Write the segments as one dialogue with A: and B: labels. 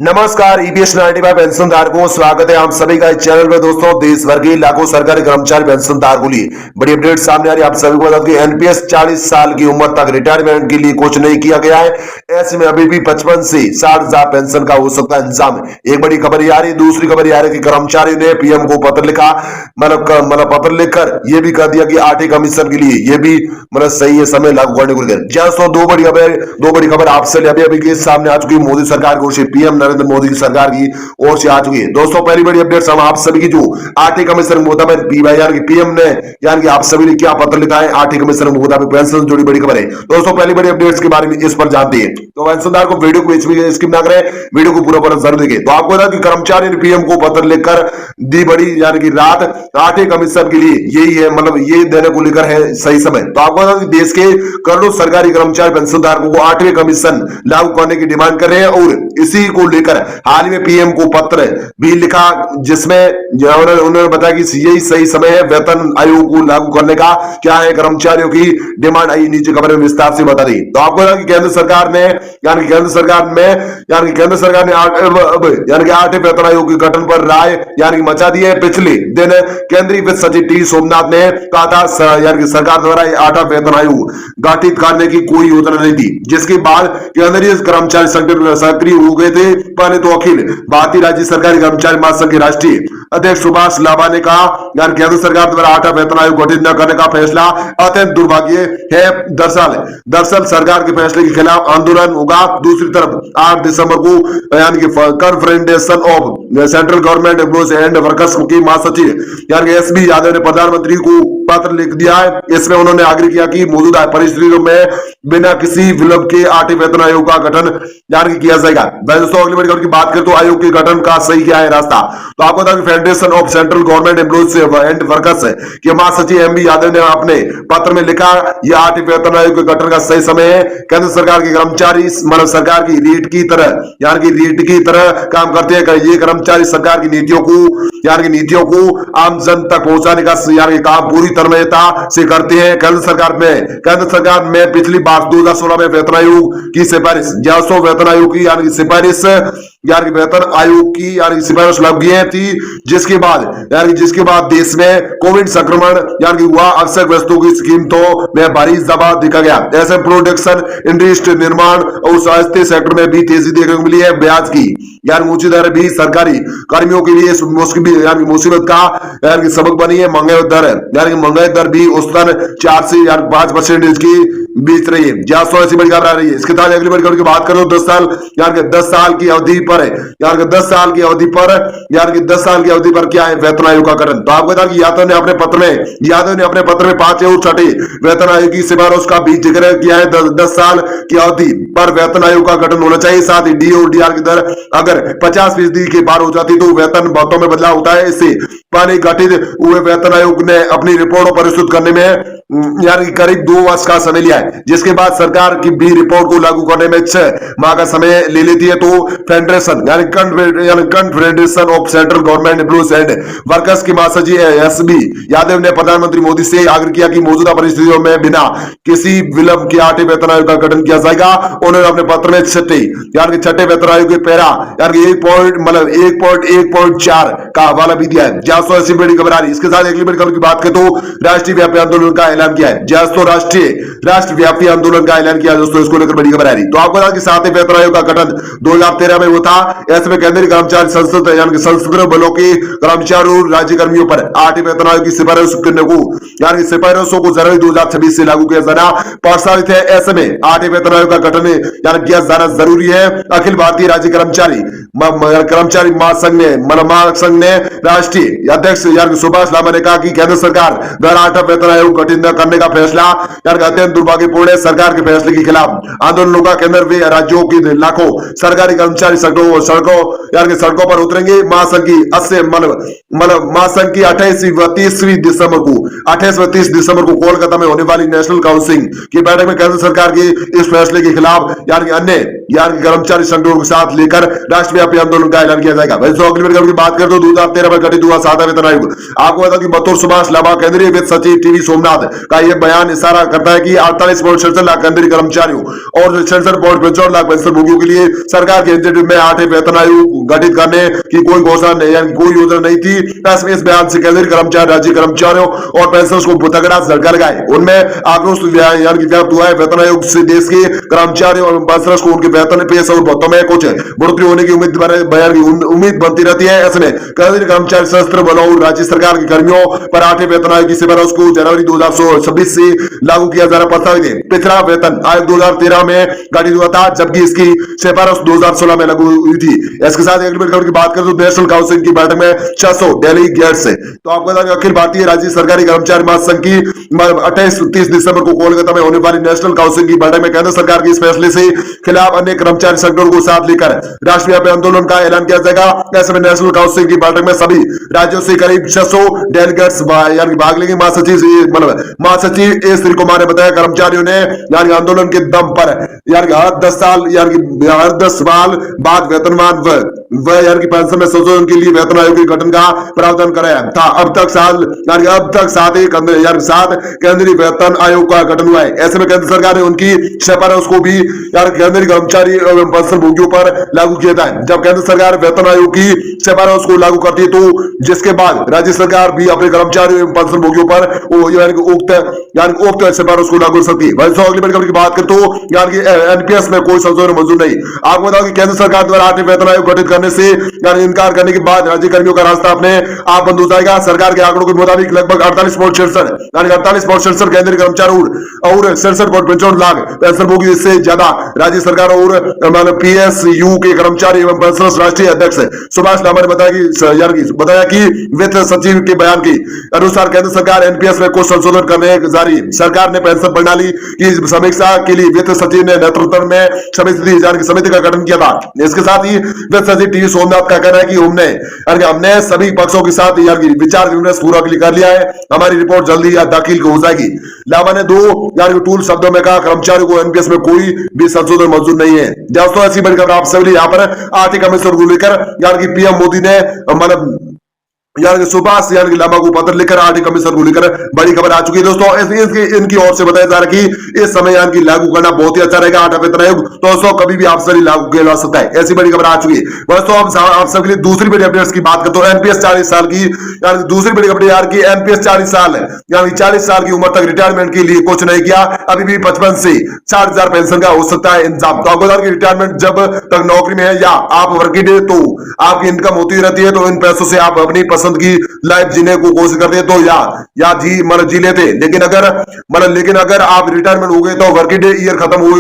A: नमस्कार EPS 95 pension धारकों, स्वागत है आप सभी का इस चैनल में। दोस्तों, देश भर के लाखों सरकारी कर्मचारी पेंशन धारकों के लिए बड़ी अपडेट सामने आ रही है। आप सभी को बता दूं कि एनपीएस 40 साल की उम्र तक रिटायरमेंट के लिए कुछ नहीं किया गया है। ऐसे में अभी भी 55 से 60,000 पेंशन का हो सकता है इंतजाम। एक बड़ी खबर आ रही है। दूसरी खबर आ रही है कि कर्मचारियों ने पीएम को पत्र लिखा, मतलब पत्र लिखकर ये भी कह दिया कि आठवीं कमीशन के लिए ये भी सही है समय लागू करने को लेकर। दोस्तों, दो बड़ी खबर आपसे अभी सामने आ चुकी है। मोदी सरकार की ओर से, पीएम नरेंद्र मोदी की सरकार की ओर से आ चुकी है। दोस्तों, पहली बड़ी अपडेट हम आप सभी की जो आठवीं कमीशन के मुताबिक पीएम ने यानी कि आप सभी ने क्या पत्र लिखा है आठवीं कमीशन के मुताबिक पेंशन से जुड़ी बड़ी खबर है। दोस्तों, पहली बड़ी अपडेट्स के बारे में इस पर जानते हैं, तो पेंशनदार को वीडियो को स्किप ना करें, वीडियो को पूरा जरूर देखें। तो आपको बता कि कर्मचारी ने पीएम को पत्र लिखकर दी बड़ी यानी कि रात आठवीं कमीशन के लिए यही है, ये देने को लेकर है सही समय। तो आपको बता कि देश के करोड़ों सरकारी कर्मचारी पेंशनधारकों को आठवीं कमीशन लागू करने की डिमांड कर रहे हैं और इसी को लेकर हाल ही में पीएम को पत्र भी लिखा, जिसमें उन्होंने बताया कि यही सही समय है वेतन आयोग को लागू करने का। क्या है कर्मचारियों की डिमांड, आई नीचे खबर में विस्तार से बता दी। तो आपको कि केंद्र सरकार ने आठवें वेतन आयोग के गठन पर राय मचा दी है। पिछले दिन केंद्रीय वित्त सचिव टी सोमनाथ ने कहा था सरकार द्वारा आठवां वेतन आयोग गठित करने की कोई योजना नहीं थी, जिसके बाद केंद्रीय कर्मचारी संगठन सक्रिय हो गए थे। पहले तो अखिल भारतीय राज्य सरकारी कर्मचारी महासंघ के राष्ट्रीय अध्यक्ष सुभाष लांबा ने कहा केंद्र सरकार द्वारा आठवां वेतन आयोग गठित न करने का फैसला अत्यंत दुर्भाग्य है। दरअसल सरकार के फैसले के खिलाफ आंदोलन होगा। दूसरी तरफ 8 दिसंबर को confederation of central government employees and workers के महासचिव एसबी यादव ने प्रधानमंत्री को पत्र लिख दिया है। इसमें उन्होंने आग्रह किया कि मौजूदा परिस्थितियों में बिना किसी विलंब के आठवें वेतन आयोग का गठन किया जाएगा। दोस्तों, अगली बड़ी की बात करें तो आयोग के गठन का सही क्या है रास्ता। तो आपको बता federation of central government employees and workers के महासचिव एमबी यादव ने अपने पत्र में लिखा, यह आठवें वेतन आयोग के गठन का सही समय है। केंद्र सरकार के कर्मचारी सरकार की रीढ़ की तरह काम करते हैं। ये कर्मचारी सरकार की नीतियों को आम जन तक पहुंचाने का काम पूरी तन्मयता से करते हैं। केंद्र सरकार में पिछली बार 2016 में वेतन आयोग की सिफारिश वेतन आयोग की सिफारिश लागू की थी, जिसके बाद देश में कोविड संक्रमण हुआ। आवश्यक वस्तुओं की कीमतों में भारी इजाफा देखा गया। ऐसे प्रोडक्शन, इंडस्ट्री, निर्माण और स्वास्थ्य सेक्टर में भी तेजी देखने को मिली है। ब्याज की ऊंची दर भी सरकारी कर्मियों के लिए मुसीबत का सबक बनी है। महंगाई दर भी औसतन 4 से 5% की बीच रही है। ऐसी बड़ी खबर आ रही है। इसके साथ अगली बड़ी खबर की बात करो, 10 साल की अवधि पर क्या है वेतन आयोग का गठन। तो आपको बता कि यादव ने अपने पत्र में 5 और 6 वेतन आयोग की सिफारिश का भी जिक्र किया है। 10 साल की अवधि पर वेतन आयोग का गठन होना चाहिए। साथ ही डी और डीआर की दर अगर 50% के पार हो जाती तो वेतन भत्तों में बदलाव होता है। इससे पहले गठित हुए वेतन आयोग ने अपनी रिपोर्ट प्रस्तुत करने में करीब 2 वर्ष का समय लिया है, जिसके बाद सरकार की भी रिपोर्ट को लागू करने में 6 माह का समय ले लेती है। तो federation of central government employees and workers के महासचिव एसबी यादव ने प्रधानमंत्री मोदी से आग्रह किया कि मौजूदा परिस्थितियों में बिना किसी विलंब के आठवें वेतन आयोग का गठन किया जाएगा। उन्होंने अपने पत्र में छठे वेतन आयोग के पैरा 1.4 का हवाला भी दिया है। ऐसी बड़ी खबर आ रही है। इसके साथ अगली बड़ी खबर की बात करें तो राष्ट्रीय व्यापी आंदोलन का ऐलान किया है। राष्ट्रव्यापी आंदोलन का ऐलान किया दोस्तों, इसको लेकर बड़ी खबर आ रही। तो आपको बता कि 7वें वेतन आयोग का गठन 2013 में हुआ था। ऐसे में केंद्रीय कर्मचारी सशस्त्र बलों के कर्मचारियों और राज्य कर्मियों पर 8वें वेतन आयोग की सिफारिशों को जनवरी 2026 से लागू किया जाना प्रस्तावित है। ऐसे में 8वें वेतन आयोग का गठन किया जाना जरूरी है। अखिल भारतीय राज्य कर्मचारी महासंघ ने राष्ट्रीय अध्यक्ष सुभाष लांबा ने कहा कि केंद्र सरकार द्वारा 8वां वेतन आयोग गठित न करने का फैसला अत्यंत दुर्भाग्यपूर्ण है। सरकार के फैसले के खिलाफ आंदोलनों का केंद्र व राज्यों के लाखों सरकारी कर्मचारी सड़कों पर उतरेंगे। महासंघ की 28 व 30 दिसंबर को कोलकाता में होने वाली नेशनल काउंसिल की बैठक में केंद्र सरकार के इस फैसले के खिलाफ अन्य कर्मचारी संगठनों के साथ लेकर राष्ट्रव्यापी राष्ट्रव्यापी आंदोलन का ऐलान किया जाएगा। वैसे अगली खबर की बात करें तो 2013 में गठित हुआ 7वां वेतन आयोग। आपको बता कि बतौर सुभाष लांबा केंद्रीय वित्त सचिव टीवी सोमनाथ का यह बयान इशारा करता है कि 48.67 लाख केंद्रीय कर्मचारियों और 66.55 लाख पेंशनभोगियों के लिए सरकार के इंसेंटिव में 8वें वेतन आयोग गठित करने की कोई घोषणा नहीं, यानी कोई योजना नहीं थी। इस बयान से केंद्रीय कर्मचारी, राज्य कर्मचारियों और पेंशनर्स को तगड़ा झटका लगाए। उनमें आक्रोश यानी व्यक्त हुआ है। वेतन आयोग से देश के कर्मचारियों और पेंशनर्स को उनके वेतन, पेश और भत्तों में कुछ बढ़ोतरी होने की उम्मीद बनती रहती है। ऐसे में केंद्रीय कर्मचारी, सशस्त्र बलों और राज्य सरकार के कर्मियों पर 8वें वेतन आयोग की सिफारिश को जनवरी 2026 से लागू किया जाना प्रस्तावित है। पिछला वेतन आयोग 2013 में गठित हुआ था, जबकि इसकी सिफारिश 2016 में लागू हुई थी। इसके साथ अगली खबर की बात करें तो नेशनल काउंसिल की बैठक में 600 डेलीगेट्स। तो आपको बता दें अखिल भारतीय राज्य सरकारी कर्मचारी महासंघ की 28-30 दिसंबर को कोलकाता में होने वाली नेशनल काउंसिल की बैठक में केंद्र सरकार के इस फैसले से खिलाफ अन्य कर्मचारी संगठनों को साथ लेकर राष्ट्रव्यापी आंदोलन का ऐलान किया जाएगा। ऐसे में नेशनल काउंसिल की बैठक में सभी राज्यों से करीब 600 डेलीगेट्स यानी भाग लेंगे। महासचिव ए श्री कुमार ने बताया कर्मचारियों ने यानी आंदोलन के दम पर यानी हर 10 साल बाद वेतनमान यानी पेंशन में संशोधन के लिए वेतन आयोग के गठन का प्रावधान कराया था। अब तक 7 केंद्रीय वेतन आयोग का गठन हुआ है। ऐसे में केंद्र सरकार ने उनकी सिफारिश को भी केंद्रीय कर्मचारी एवं पेंशनभोगियों पर लागू किया था। जब केंद्र सरकार वेतन आयोग की सिफारिश को लागू करती है तो जिसके बाद राज्य सरकार भी अपने कर्मचारियों एवं पेंशनभोगियों पर उक्त सिफारिश को लागू कर सकती है। वैसे अगली खबर की बात करें तो यानी एनपीएस में कोई संशोधन मंजूर नहीं। आपको बताओ कि केंद्र सरकार द्वारा 8वें वेतन आयोग गठित करने से यानी इनकार करने के बाद राज्य कर्मियों का रास्ता अपने आप बंद हो जाएगा। सरकार के आंकड़ों के मुताबिक लगभग 48.67 केंद्रीय कर्मचारी और 67.55 लाख पेंशनभोगी, इससे ज्यादा राज्य सरकार और पीएसयू के कर्मचारी एवं पेंशनर्स। राष्ट्रीय अध्यक्ष सुभाष लांबा ने बताया कि वित्त सचिव के बयान के अनुसार केंद्र सरकार एनपीएस में कुछ संशोधन करने जारी। सरकार ने पेंशन प्रणाली की समीक्षा के लिए वित्त सचिव ने नेतृत्व में समिति का गठन किया था। इसके साथ ही वित्त सचिव टीवी सोमनाथ का कहना है कि हमने सभी पक्षों के साथ विचार विमर्श पूरा कर लिया है। हमारी रिपोर्ट जल्दी दाखिल हो जाएगी। लांबा ने 2 टूल शब्दों में कहा कर्मचारियों को एनपीएस में कोई भी संशोधन मंजूर नहीं है। दोस्तों ऐसी बड़ी खबर आप सभी यहाँ पर आर्थिक कमिश्नर को लेकर पीएम मोदी ने सुभाष लांबा को पत्र लिखकर आर्थिक कमिश्नर को लेकर बड़ी खबर आ चुकी है। दोस्तों इनकी ओर से बताया जा रहा है कि इस समय लागू करना बहुत ही अच्छा रहेगा 8वां वेतन आयोग। दोस्तों कभी भी आप सभी लागू किया जा सकता है, ऐसी बड़ी खबर आ चुकी है। दोस्तों आप सबके लिए दूसरी बड़ी अपडेट्स की बात करते हो। एनपीएस 40 साल की दूसरी बड़ी खबर की एनपीएस 40 साल यानी 40 साल की उम्र तक रिटायरमेंट के लिए कुछ नहीं किया। अभी भी 55 से 60,000 पेंशन का हो सकता है इंतजाम। तो आपको बता दें कि रिटायरमेंट जब तक नौकरी में है या आप वर्किंग डे तो आपकी इनकम होती रहती है, तो इन पैसों से आप अपनी पसंद की लाइफ जीने को कोशिश करते हैं तो या जी लेते। लेकिन अगर आप रिटायरमेंट हो गए तो वर्किंग डे ईयर खत्म हो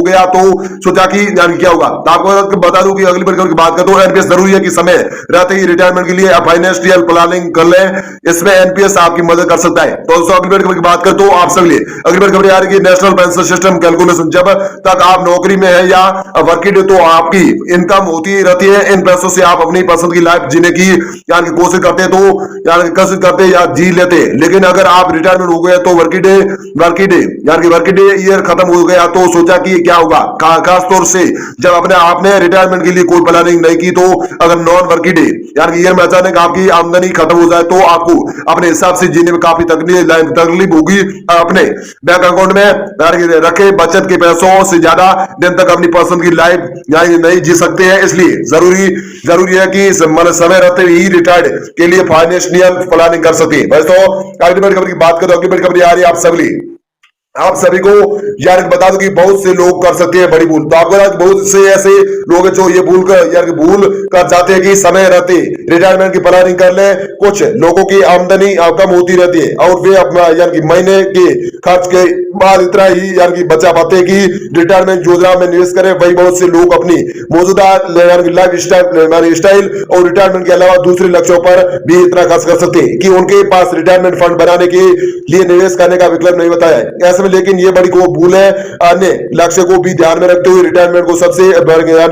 A: गया तो सोचा कि क्या होगा। तो आपको बता दूं कि अगली बार की बात करें तो एनपीएस जरूरी है कि समय रहते ही रिटायरमेंट के लिए फाइनेंशियल प्लानिंग कर लें। इसमें एनपीएस आपकी मदद कर सकता है। तो दोस्तों अगली बार की बात करें तो आप सब लिए अगली बार खबर आ रही है नेशनल पेंशन सिस्टम कैलकुलेशन। जब तक आप नौकरी में है या वर्किंग डे तो आपकी इनकम होती रहती है। इन पैसों से आप अपनी पसंद की लाइफ जीने की कोशिश करते करते या जी लेते। लेकिन अगर आप रिटायरमेंट हो गए तो वर्किंग डे ईयर खत्म हो गया तो सोचा कि क्या होगा। खास तौर से जब आपने रिटायरमेंट के लिए कोई प्लानिंग नहीं की तो अगर नॉन वर्किंग डे ईयर में अचानक आपकी आमदनी खत्म हो जाए तो आपको अपने हिसाब से जीने में काफी तकलीफ होगी। अपने बैंक अकाउंट में रखे बचत के पैसों से ज्यादा दिन तक अपनी पसंद की लाइफ नहीं जी सकते हैं। इसलिए जरूरी है कि समय रहते ही रिटायर्ड के लिए फाइनेंशियल प्लानिंग कर सके। तो अगली बड़ी खबर की बात करें, अगली बड़ी खबर आ रही है आप सभी को बता दो कि बहुत से लोग कर सकते हैं बड़ी भूल। तो आपको बहुत से ऐसे लोग हैं जो ये भूल कर जाते हैं कि समय रहते रिटायरमेंट की प्लानिंग कर ले। कुछ लोगों की आमदनी कम होती रहती है और वे अपना महीने के खर्च के बाद इतना ही बचा पाते हैं कि रिटायरमेंट योजना में निवेश करें। वही बहुत से लोग अपनी मौजूदा लाइफ स्टाइल और रिटायरमेंट के अलावा दूसरे लक्ष्यों पर भी इतना खर्च कर सकते हैं कि उनके पास रिटायरमेंट फंड बनाने के लिए निवेश करने का विकल्प नहीं बताया है। ऐसे में लेकिन ये बड़ी को भूल है। अन्य लक्ष्य को भी ध्यान में रखते हुए रिटायरमेंट को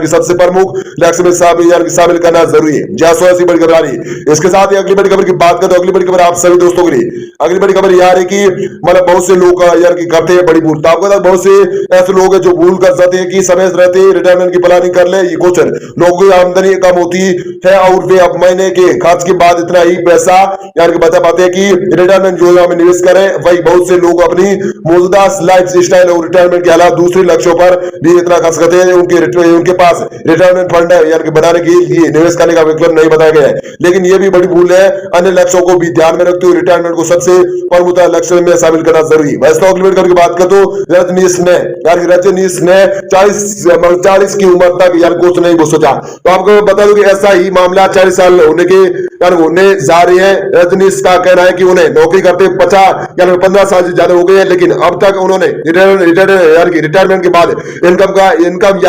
A: सबसे प्रमुख लक्ष्य में शामिल करना जरूरी है। जैसो ऐसी बड़ी खबर आ रही है। इसके साथ ही अगली बड़ी खबर की बात करें तो अगली बड़ी खबर आप सभी दोस्तों के लिए अगली बड़ी खबर यह आ रही कि मतलब बहुत से लोग करते हैं बड़ी भूल। तो आपको पता बहुत से ऐसे लोग हैं जो भूल कर जाते हैं कि समय रहते रिटायरमेंट की प्लानिंग कर ले। ये कुछ लोगों की आमदनी कम होती है और वे अब महीने के खर्च के बाद इतना ही पैसा बचा पाते हैं कि रिटायरमेंट योजना में निवेश करें। वही बहुत से लोग अपनी मौजूदा लाइफ स्टाइल और रिटायरमेंट के अलावा दूसरे लक्ष्यों पर भी इतना खर्च करते हैं। उनके पास रिटायरमेंट फंड बनाने के लिए निवेश करने का विकल्प नहीं बताया गया है। लेकिन यह भी बड़ी भूल है। अन्य लक्ष्यों को भी ध्यान में रखते हुए रिटायरमेंट को सबसे प्रमुख लक्ष्य में शामिल करना जरूरी है। वैसे तो अगली की बात करें तो रजनीश ने 40 की उम्र तक कुछ नहीं सोचा। तो आपको बता दूं कि ऐसा ही मामला 40 साल होने जा रही है। रजनीश का कहना है कि उन्हें नौकरी करते 15 साल से ज्यादा हो गए हैं, लेकिन अब तक उन्होंने रिटायरमेंट के बाद इनकम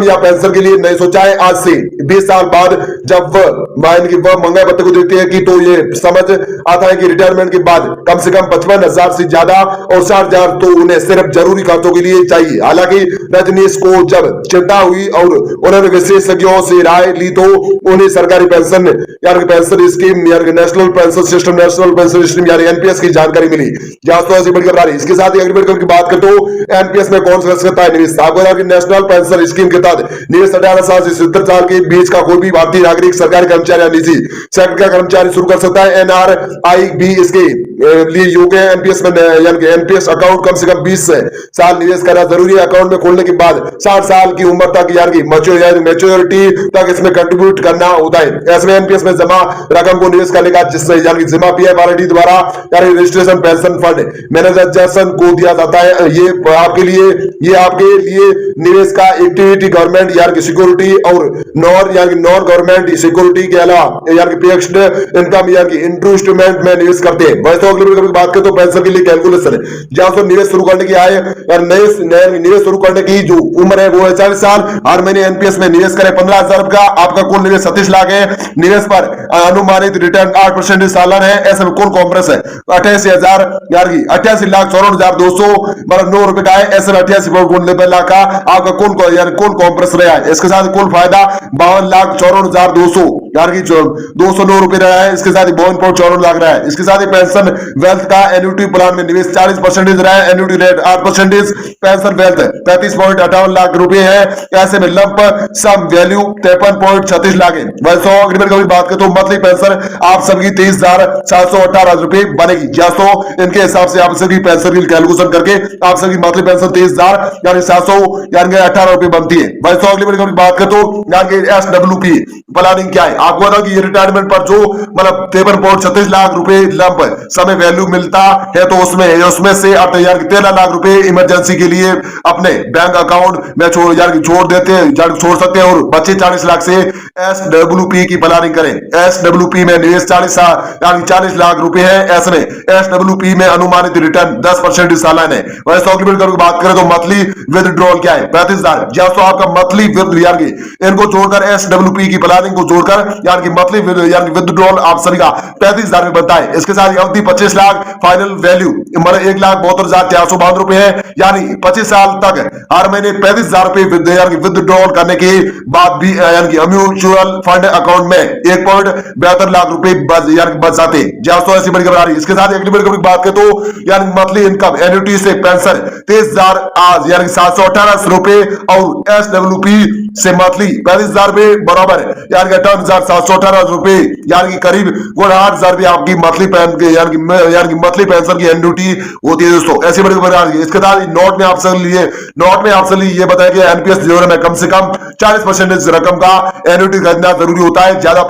A: या पेंशन के लिए नहीं सोचा है। आज से 20 साल बाद जब वह महंगाई भत्ते को देखते हैं कि तो ये समझ आता है कि रिटायरमेंट के बाद कम से कम 55,000 से ज्यादा और 60,000 तो उन्हें सिर्फ जरूरी खर्चों के लिए चाहिए। हालांकि रजनीश को जब चिंता हुई और उन्होंने विशेषज्ञों से राय ली तो उन्हें सरकारी pension scheme national pension system NPS की जानकारी मिली। ऐसी बड़ी खबर आ रही है। इसके साथ ही अगली बड़ी खबर की बात करें तो एनपीएस में कौन सा सकता है निवेश। आपको नेशनल पेंशन स्कीम के तहत निवेश 18 साल से 70 साल के बीच का कोई भी भारतीय नागरिक, सरकारी कर्मचारी या निजी सेक्टर का कर्मचारी शुरू कर सकता है। एनआरआई भी इसके लिए योग्य है। एनपीएस अकाउंट कम से कम 20 साल निवेश करना जरूरी है। अकाउंट में खोलने के बाद 60 साल की उम्र तक मैच्योरिटी तक इसमें कंट्रीब्यूट करना होता है। ऐसे में एनपीएस में जमा रकम को निवेश करने का जिससे जमा पीएफआरडी द्वारा रजिस्ट्रेशन पेंशन फंड मैनेजर को दिया जाता है। ये आपके लिए निवेश का एक्टिविटी गवर्नमेंट सिक्योरिटी और नॉन गवर्नमेंट सिक्योरिटी के अलावा फिक्स्ड इनकम इंस्ट्रूमेंट में निवेश करते हैं। वैसे अगली बात करें तो पेंशन के लिए कैलकुलेशन है। जहां निवेश शुरू करने की निवेश शुरू करने की जो उम्र है वो है 40 साल। हर महीने एनपीएस में निवेश करें 15,000 का। आपका कुल निवेश 37 लाख है। निवेश पर अनुमानित रिटर्न 8% सालाना है। ऐसे में कुल कॉम्प्रेस है 88,54,200 मतलब 9 रुपए का है। ऐसे में 88 लाख का आपका कुल कॉम्प्रेस रहा है। इसके साथ कुल फायदा 52,54,200 209 रुपए रहा है। इसके साथ ही 52.54 लाख रहा है। इसके साथ ही पेंशन वेल्थ का एन्युटी प्लान में निवेश 40% रहा है। Annuity rate 8%। Pension wealth 35.58 lakh रुपए है। ऐसे में लंप सम वैल्यू 53.36 लाख है। वैसे अग्रीमेंट की बात करें तो मंथली पेंशन आप सबकी 23,718 रुपए बनेगी। जैसो इनके हिसाब से आप सभी पेंशन की कैलकुलेशन करके आप सभी मंथली पेंशन 23,718 रुपए बनती है। वैसे अग्रीमेंट की बात करें तो एसडब्ल्यूपी प्लानिंग क्या है। आपको बता कि रिटायरमेंट पर जो मतलब 53.36 लाख रुपए लंप समय वैल्यू मिलता है तो उसमें से आप 13 लाख रुपए इमरजेंसी के लिए अपने बैंक अकाउंट में छोड़ सकते हैं और बचे 40 लाख से एसडब्ल्यूपी की प्लानिंग करें। एसडब्ल्यूपी में निवेश 40 लाख रुपए है। ऐसे में एसडब्ल्यूपी में अनुमानित रिटर्न 10% सालाना है। वैसे की बात करें तो मंथली विथड्रॉल क्या है 35,000। जैसे आपका मंथली इनको जोड़कर एसडब्ल्यूपी की प्लानिंग को जोड़कर मंथली विथड्रॉल आप सभी का 35,000 में बनता है। इसके साथ अवधि 25 लाख फाइनल वैल्यू 1,72,452 रुपए है। यानी 25 साल तक हर महीने 35,000 रुपए विथड्रॉल करने के बाद भी म्यूचुअल फंड अकाउंट में 1.72 लाख रुपए बच जाते हैं। जैसो ऐसी बड़ी खबर आ रही है। इसके साथ अगली बड़ी खबर की बात करें तो मंथली इनकम एन्युटी से पेंशन 23,718 रुपए और एसडब्ल्यूपी से मंथली 35,000 रुपए बराबर 58,718 रुपए करीब 8,000 रुपए आपकी मंथली पेंशन की एन्युटी होती है। दोस्तों ऐसी बड़ी खबर आ रही है। इसके साथ नोट में आपसे ये बताया गया एनपीएस जोड़ने में कम से कम 40% रकम का एन्युटी खरीदना जरूरी होता है। ज्यादा